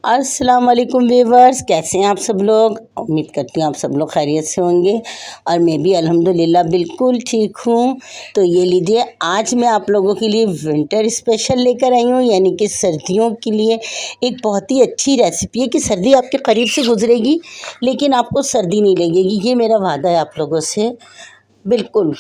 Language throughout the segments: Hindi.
अस्सलाम वालेकुम व्यूवर्स, कैसे हैं आप सब लोग। उम्मीद करती हूँ आप सब लोग खैरियत से होंगे और मैं भी अल्हम्दुलिल्लाह बिल्कुल ठीक हूँ। तो ये लीजिए, आज मैं आप लोगों के लिए विंटर स्पेशल लेकर आई हूँ, यानी कि सर्दियों के लिए एक बहुत ही अच्छी रेसिपी है कि सर्दी आपके करीब से गुजरेगी लेकिन आपको सर्दी नहीं लगेगी। ये मेरा वादा है आप लोगों से, बिल्कुल।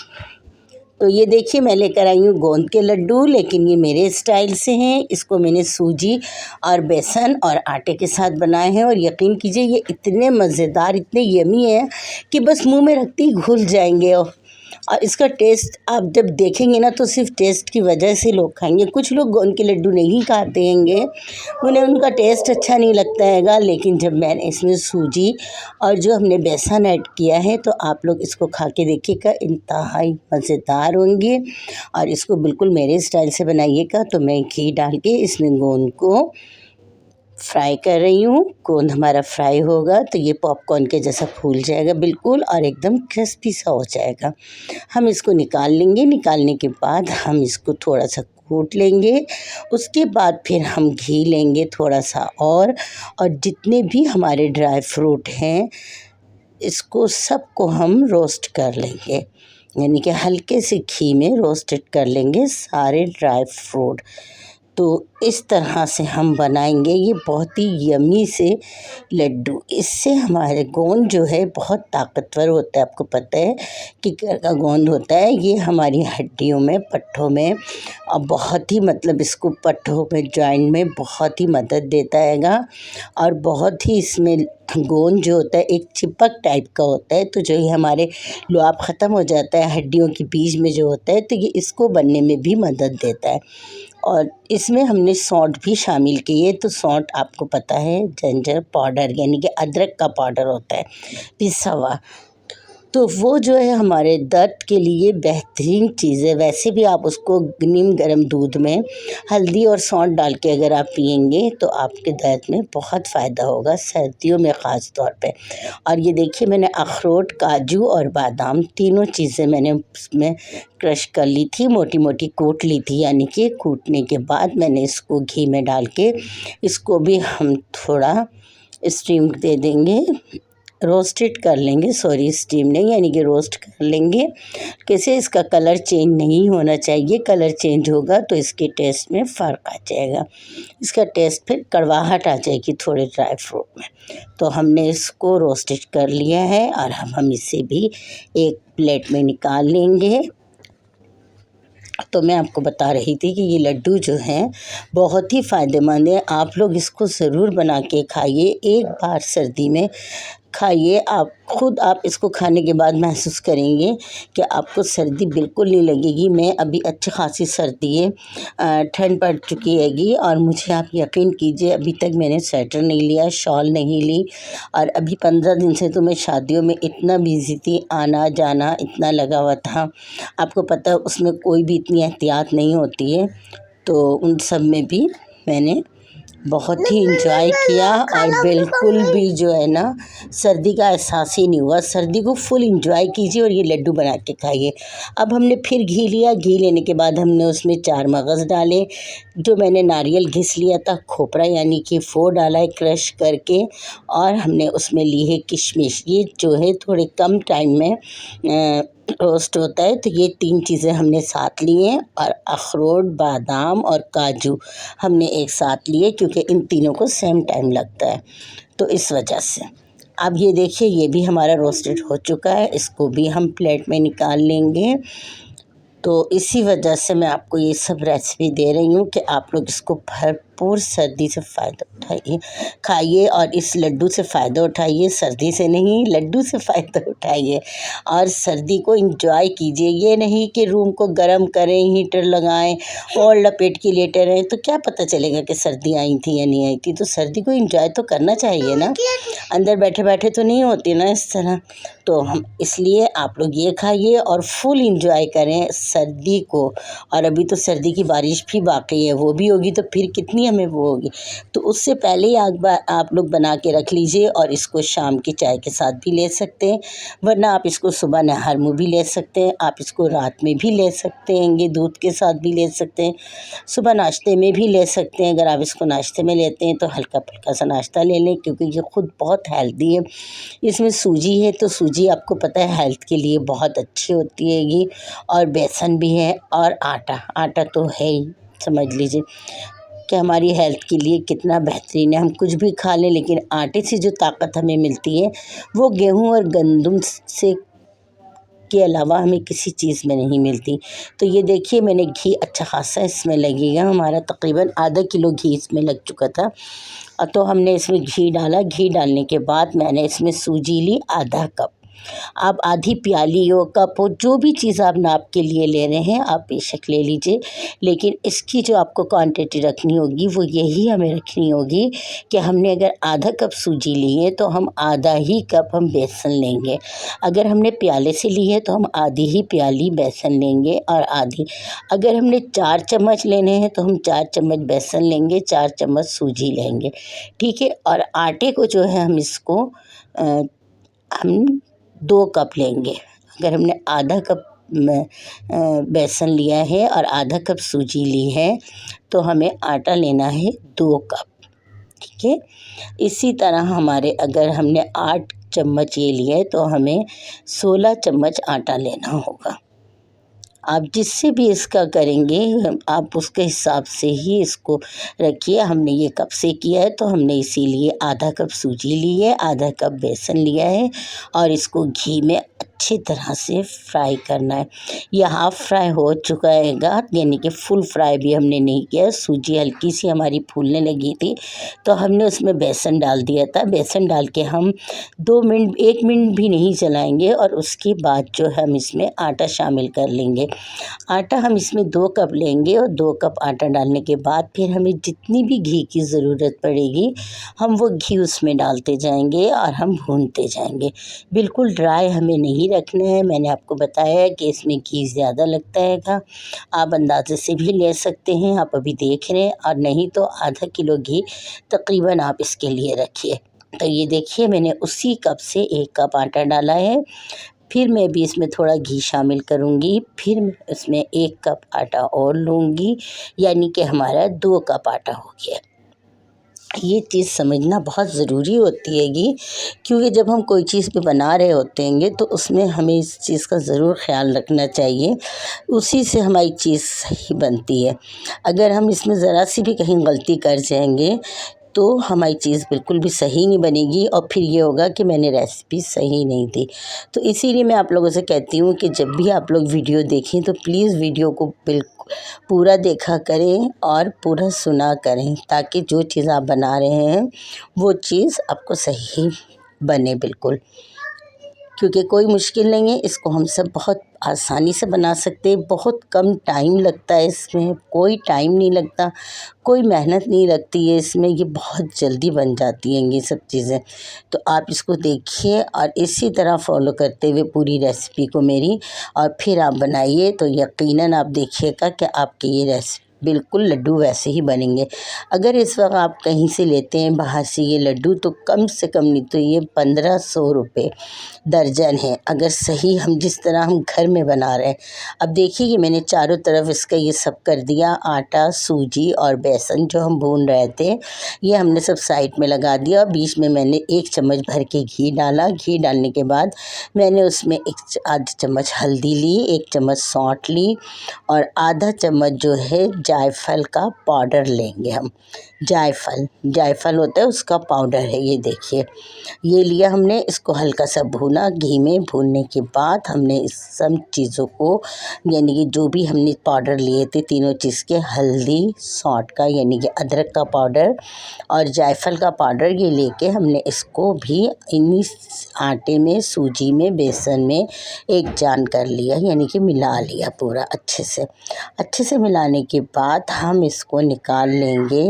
तो ये देखिए, मैं लेकर आई हूँ गोंद के लड्डू, लेकिन ये मेरे स्टाइल से हैं। इसको मैंने सूजी और बेसन और आटे के साथ बनाए हैं और यकीन कीजिए ये इतने मज़ेदार, इतने यमी हैं कि बस मुंह में रखते ही घुल जाएंगे। और इसका टेस्ट आप जब देखेंगे ना तो सिर्फ टेस्ट की वजह से लोग खाएंगे। कुछ लोग गोंद के लड्डू नहीं खाते हैंगे, उन्हें उनका टेस्ट अच्छा नहीं लगता हैगा, लेकिन जब मैंने इसमें सूजी और जो हमने बेसन ऐड किया है तो आप लोग इसको खा के देखिएगा, इंतहाई मज़ेदार होंगे। और इसको बिल्कुल मेरे स्टाइल से बनाइएगा। तो मैं घी डाल के इसमें गोंद को फ्राई कर रही हूँ। गोंद हमारा फ्राई होगा तो ये पॉपकॉर्न के जैसा फूल जाएगा बिल्कुल, और एकदम क्रिस्पी सा हो जाएगा। हम इसको निकाल लेंगे। निकालने के बाद हम इसको थोड़ा सा कूट लेंगे। उसके बाद फिर हम घी लेंगे थोड़ा सा, और जितने भी हमारे ड्राई फ्रूट हैं इसको सबको हम रोस्ट कर लेंगे, यानी कि हल्के से घी में रोस्टेड कर लेंगे सारे ड्राई फ्रूट। तो इस तरह से हम बनाएंगे ये बहुत ही यमी से लड्डू। इससे हमारे गोंद जो है बहुत ताकतवर होता है। आपको पता है कि घर का गोंद होता है, ये हमारी हड्डियों में, पट्ठों में, और बहुत ही मतलब इसको पट्ठों में, जॉइंट में बहुत ही मदद देता हैगा। और बहुत ही इसमें गोंद जो होता है एक चिपक टाइप का होता है, तो जो ये हमारे लुआब ख़त्म हो जाता है हड्डियों के बीच में जो होता है, तो ये इसको बनने में भी मदद देता है। और इसमें हमने सौंठ भी शामिल की है। तो सौंठ आपको पता है जिंजर पाउडर, यानी कि अदरक का पाउडर होता है पिसा हुआ, तो वो जो है हमारे दर्द के लिए बेहतरीन चीज़ है। वैसे भी आप उसको नीम गर्म दूध में हल्दी और सौंठ डाल के अगर आप पिएंगे तो आपके दर्द में बहुत फ़ायदा होगा, सर्दियों में ख़ास तौर पे। और ये देखिए, मैंने अखरोट, काजू और बादाम तीनों चीज़ें मैंने उसमें क्रश कर ली थी, मोटी मोटी कूट ली थी, यानी कि कूटने के बाद मैंने इसको घी में डाल के इसको भी हम थोड़ा स्टीम दे देंगे, रोस्टेड कर लेंगे, सॉरी स्टीम नहीं, यानी कि रोस्ट कर लेंगे। कैसे, इसका कलर चेंज नहीं होना चाहिए, कलर चेंज होगा तो इसके टेस्ट में फ़र्क आ जाएगा, इसका टेस्ट फिर कड़वाहट आ जाएगी थोड़े ड्राई फ्रूट में। तो हमने इसको रोस्टेड कर लिया है और हम इसे भी एक प्लेट में निकाल लेंगे। तो मैं आपको बता रही थी कि ये लड्डू जो हैं बहुत ही फ़ायदेमंद है। आप लोग इसको ज़रूर बना के खाइए, एक बार सर्दी में खाइए। आप इसको खाने के बाद महसूस करेंगे कि आपको सर्दी बिल्कुल नहीं लगेगी। मैं अभी अच्छी खासी सर्दी है, ठंड पड़ चुकी हैगी, और मुझे आप यकीन कीजिए अभी तक मैंने स्वेटर नहीं लिया, शॉल नहीं ली। और अभी 15 दिन से तो मैं शादियों में इतना बिज़ी थी, आना जाना इतना लगा हुआ था। आपको पता है उसमें कोई भी इतनी एहतियात नहीं होती है, तो उन सब में भी मैंने बहुत ही इंजॉय किया और बिल्कुल भी जो है ना सर्दी का एहसास ही नहीं हुआ। सर्दी को फुल इंजॉय कीजिए और ये लड्डू बना के खाइए। अब हमने फिर घी लिया। घी लेने के बाद हमने उसमें 4 मगज़ डाले, जो मैंने नारियल घिस लिया था, खोपरा यानी कि वो डाला है क्रश करके, और हमने उसमें ली है किशमिश। ये जो है थोड़े कम टाइम में रोस्ट होता है, तो ये 3 चीज़ें हमने साथ ली हैं। और अखरोट, बादाम और काजू हमने एक साथ लिए, क्योंकि इन तीनों को सेम टाइम लगता है, तो इस वजह से। अब ये देखिए, ये भी हमारा रोस्टेड हो चुका है, इसको भी हम प्लेट में निकाल लेंगे। तो इसी वजह से मैं आपको ये सब रेसिपी दे रही हूँ कि आप लोग इसको भरपूर सर्दी से फ़ायदा उठाइए, खाइए, और इस लड्डू से फ़ायदा उठाइए। सर्दी से नहीं, लड्डू से फ़ायदा उठाइए और सर्दी को एंजॉय कीजिए। ये नहीं कि रूम को गर्म करें, हीटर लगाएं और लपेट के लेटे रहें, तो क्या पता चलेगा कि सर्दी आई थी या नहीं आई थी। तो सर्दी को एंजॉय तो करना चाहिए ना, अंदर बैठे बैठे तो नहीं होती ना इस तरह। तो हम इसलिए आप लोग ये खाइए और फुल एंजॉय करें सर्दी को। और अभी तो सर्दी की बारिश भी बाकी है, वो भी होगी तो फिर कितनी हमें वो होगी। तो उससे पहले ही आप लोग बना के रख लीजिए और इसको शाम की चाय के साथ भी ले सकते हैं, वरना आप इसको सुबह नहर में भी ले सकते हैं, आप इसको रात में भी ले सकते हैं, दूध के साथ भी ले सकते हैं, सुबह नाश्ते में भी ले सकते हैं। अगर आप इसको नाश्ते में लेते हैं तो हल्का फुल्का सा नाश्ता ले लें, क्योंकि ये खुद बहुत हेल्दी है। इसमें सूजी है तो सूजी आपको पता है हेल्थ के लिए बहुत अच्छी होती है ये, और बेसन भी है और आटा तो है ही, समझ लीजिए कि हमारी हेल्थ के लिए कितना बेहतरीन है। हम कुछ भी खा लें, लेकिन आटे से जो ताकत हमें मिलती है वो गेहूं और गंदम से के अलावा हमें किसी चीज़ में नहीं मिलती। तो ये देखिए मैंने घी अच्छा खासा इसमें लगेगा, हमारा तकरीबन आधा किलो घी इसमें लग चुका था। तो हमने इसमें घी डाला, घी डालने के बाद मैंने इसमें सूजी ली आधा कप। आप आधी प्याली हो, कप हो, जो भी चीज़ आप नाप के लिए ले रहे हैं आप बेशक ले लीजिए, लेकिन इसकी जो आपको क्वांटिटी रखनी होगी वो यही हमें रखनी होगी कि हमने अगर आधा कप सूजी ली है तो हम आधा ही कप हम बेसन लेंगे। अगर हमने प्याले से ली है तो हम आधी ही प्याली बेसन लेंगे, और आधी अगर हमने 4 चम्मच लेने हैं तो हम 4 चम्मच बेसन लेंगे, 4 चम्मच सूजी लेंगे, ठीक है। और आटे को जो है हम इसको हम 2 कप लेंगे। अगर हमने आधा कप बेसन लिया है और आधा कप सूजी ली है तो हमें आटा लेना है 2 कप, ठीक है। इसी तरह हमारे अगर हमने 8 चम्मच ये लिए है तो हमें 16 चम्मच आटा लेना होगा। आप जिससे भी इसका करेंगे आप उसके हिसाब से ही इसको रखिए। हमने ये कप से किया है तो हमने इसीलिए आधा कप सूजी ली है, आधा कप बेसन लिया है, और इसको घी में अच्छी तरह से फ्राई करना है। यह हाफ़ फ्राई हो चुका हैगा, यानी कि फुल फ्राई भी हमने नहीं किया। सूजी हल्की सी हमारी फूलने लगी थी तो हमने उसमें बेसन डाल दिया था। बेसन डाल के हम 2 मिनट 1 मिनट भी नहीं चलाएंगे, और उसके बाद जो हम इसमें आटा शामिल कर लेंगे। आटा हम इसमें 2 कप लेंगे, और 2 कप आटा डालने के बाद फिर हमें जितनी भी घी की ज़रूरत पड़ेगी हम वो घी उसमें डालते जाएंगे और हम भूनते जाएंगे। बिल्कुल ड्राई हमें नहीं रखना है। मैंने आपको बताया कि इसमें घी ज़्यादा लगता है, आप अंदाजे से भी ले सकते हैं, आप अभी देख रहे हैं, और नहीं तो आधा किलो घी तकरीबन आप इसके लिए रखिए। तो ये देखिए मैंने उसी कप से 1 कप आटा डाला है, फिर मैं भी इसमें थोड़ा घी शामिल करूँगी, फिर इसमें 1 कप आटा और लूँगी, यानी कि हमारा 2 कप आटा हो गया। ये चीज़ समझना बहुत ज़रूरी होती हैगी, क्योंकि जब हम कोई चीज़ भी बना रहे होते हैं तो उसमें हमें इस चीज़ का ज़रूर ख्याल रखना चाहिए, उसी से हमारी चीज़ सही बनती है। अगर हम इसमें ज़रा सी भी कहीं गलती कर जाएंगे तो हमारी चीज़ बिल्कुल भी सही नहीं बनेगी, और फिर ये होगा कि मैंने रेसिपी सही नहीं दी। तो इसीलिए मैं आप लोगों से कहती हूँ कि जब भी आप लोग वीडियो देखें तो प्लीज़ वीडियो को पूरा देखा करें और पूरा सुना करें, ताकि जो चीज़ आप बना रहे हैं वो चीज़ आपको सही बने बिल्कुल। क्योंकि कोई मुश्किल नहीं है, इसको हम सब बहुत आसानी से बना सकते हैं। बहुत कम टाइम लगता है इसमें, कोई टाइम नहीं लगता, कोई मेहनत नहीं लगती है इसमें, ये बहुत जल्दी बन जाती हैं ये सब चीज़ें। तो आप इसको देखिए और इसी तरह फॉलो करते हुए पूरी रेसिपी को मेरी, और फिर आप बनाइए तो यकीनन आप देखिएगा कि आपकी ये रेसिपी बिल्कुल लड्डू वैसे ही बनेंगे। अगर इस वक्त आप कहीं से लेते हैं बाहर से ये लड्डू तो कम से कम नहीं तो ये 1500 रुपये दर्जन है, अगर सही हम जिस तरह हम घर में बना रहे हैं। अब देखिए कि मैंने चारों तरफ इसका ये सब कर दिया, आटा, सूजी और बेसन जो हम भून रहे थे ये हमने सब साइड में लगा दिया। बीच में मैंने 1 चम्मच भर के घी डाला। घी डालने के बाद मैंने उसमें आधी चम्मच हल्दी ली, 1 चम्मच सौंठ ली, और आधा चम्मच जो है जायफल का पाउडर लेंगे हम। जायफल होता है उसका पाउडर है, ये देखिए ये लिया हमने। इसको हल्का सा भूना घी में। भूनने के बाद हमने इस सब चीज़ों को, यानी कि जो भी हमने पाउडर लिए थे तीनों चीज़ के, हल्दी, सौंठ का यानी कि अदरक का पाउडर और जायफल का पाउडर, ये लेके हमने इसको भी इन्हीं आटे में, सूजी में, बेसन में एक जान कर लिया, यानी कि मिला लिया पूरा अच्छे से। मिलाने के बाद हम इसको निकाल लेंगे।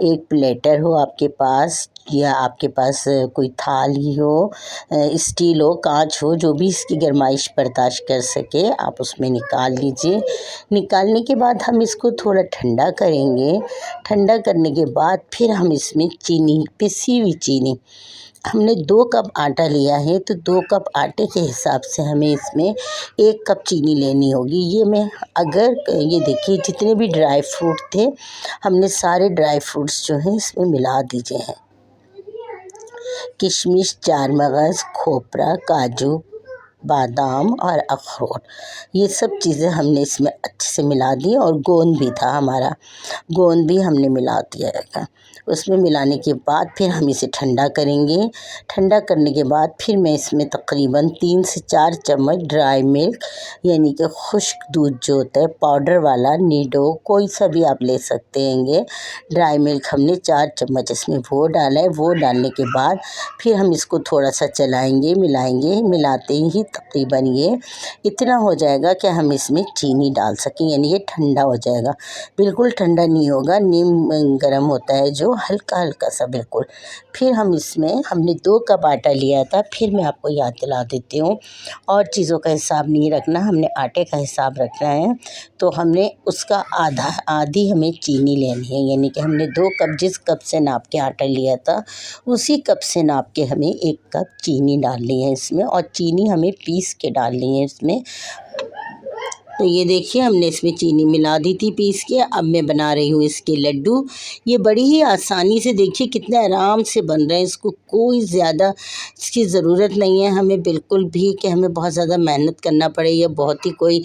एक प्लेटर हो आपके पास या आपके पास कोई थाली हो, स्टील हो, कांच हो, जो भी इसकी गर्माइश बर्दाश्त कर सके आप उसमें निकाल लीजिए। निकालने के बाद हम इसको थोड़ा ठंडा करेंगे। ठंडा करने के बाद फिर हम इसमें चीनी, पिसी हुई चीनी, हमने 2 कप आटा लिया है तो 2 कप आटे के हिसाब से हमें इसमें 1 कप चीनी लेनी होगी। ये ये देखिए जितने भी ड्राई फ्रूट थे हमने सारे ड्राई फ्रूट्स जो हैं इसमें मिला दीजिए हैं। किशमिश, चार मगज़, खोपरा, काजू, बादाम और अखरोट, ये सब चीज़ें हमने इसमें अच्छे से मिला दी और गोंद भी था हमारा, गोंद भी हमने मिला दिया था। उसमें मिलाने के बाद फिर हम इसे ठंडा करेंगे। ठंडा करने के बाद फिर मैं इसमें तकरीबन 3 से 4 चम्मच ड्राई मिल्क यानी कि खुश्क दूध जो होता है पाउडर वाला, नीडो कोई सा भी आप ले सकते हैंगे। ड्राई मिल्क हमने 4 चम्मच इसमें वो डाला है। वो डालने के बाद फिर हम इसको थोड़ा सा चलाएंगे, मिलाएंगे। मिलाते ही तकरीबन ये इतना हो जाएगा कि हम इसमें चीनी डाल सकें, यानी ये ठंडा हो जाएगा। बिल्कुल ठंडा नहीं होगा, नीम गर्म होता है जो, हल्का हल्का सा बिल्कुल। फिर हम इसमें हमने 2 कप आटा लिया था, फिर मैं आपको याद दिला देती हूँ। और चीज़ों का हिसाब नहीं रखना, हमने आटे का हिसाब रखना है। तो हमने उसका आधी हमें चीनी लेनी है, यानी कि हमने 2 कप जिस कप से नाप के आटा लिया था उसी कप से नाप के हमें 1 कप चीनी डालनी है इसमें, और चीनी हमें पीस के डालनी है इसमें। तो ये देखिए हमने इसमें चीनी मिला दी थी पीस के। अब मैं बना रही हूँ इसके लड्डू। ये बड़ी ही आसानी से, देखिए कितने आराम से बन रहे हैं। इसको कोई ज़्यादा इसकी ज़रूरत नहीं है हमें बिल्कुल भी कि हमें बहुत ज़्यादा मेहनत करना पड़े या बहुत ही कोई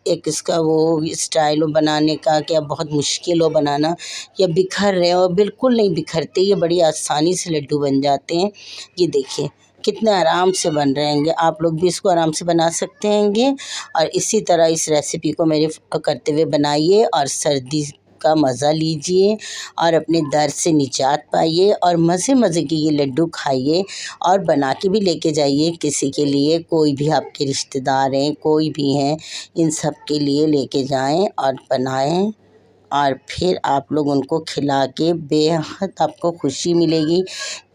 एक इसका वो स्टाइल हो बनाने का कि अब बहुत मुश्किल हो बनाना या बिखर रहे हो, बिल्कुल नहीं बिखरते। ये बड़ी आसानी से लड्डू बन जाते हैं। ये देखिए कितने आराम से बन रहे होंगे, आप लोग भी इसको आराम से बना सकते हैंगे। और इसी तरह इस रेसिपी को मेरे करते हुए बनाइए और सर्दी का मज़ा लीजिए और अपने दर्द से निजात पाइए और मज़े मज़े के ये लड्डू खाइए और बना के भी लेके जाइए किसी के लिए, कोई भी आपके रिश्तेदार हैं, कोई भी हैं, इन सब के लिए लेके जाएं और बनाएं और फिर आप लोग उनको खिला के बेहद आपको खुशी मिलेगी।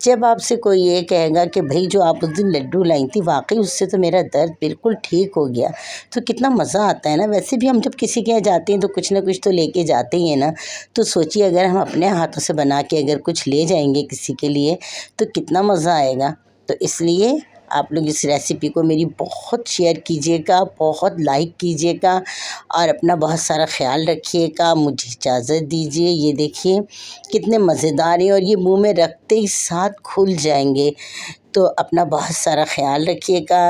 जब आपसे कोई ये कहेगा कि भाई जो आप उस दिन लड्डू लाई थी वाकई उससे तो मेरा दर्द बिल्कुल ठीक हो गया, तो कितना मज़ा आता है ना। वैसे भी हम जब किसी के यहाँ जाते हैं तो कुछ ना कुछ तो लेके जाते ही हैं ना। तो सोचिए अगर हम अपने हाथों से बना के अगर कुछ ले जाएंगे किसी के लिए तो कितना मज़ा आएगा। तो इसलिए आप लोग इस रेसिपी को मेरी बहुत शेयर कीजिएगा, बहुत लाइक कीजिएगा और अपना बहुत सारा ख्याल रखिएगा। मुझे इजाज़त दीजिए। ये देखिए कितने मज़ेदार हैं और ये मुंह में रखते ही साथ खुल जाएंगे। तो अपना बहुत सारा ख्याल रखिएगा,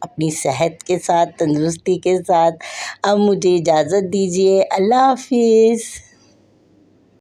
अपनी सेहत के साथ, तंदुरुस्ती के साथ। अब मुझे इजाज़त दीजिए। अल्लाह हाफिज़।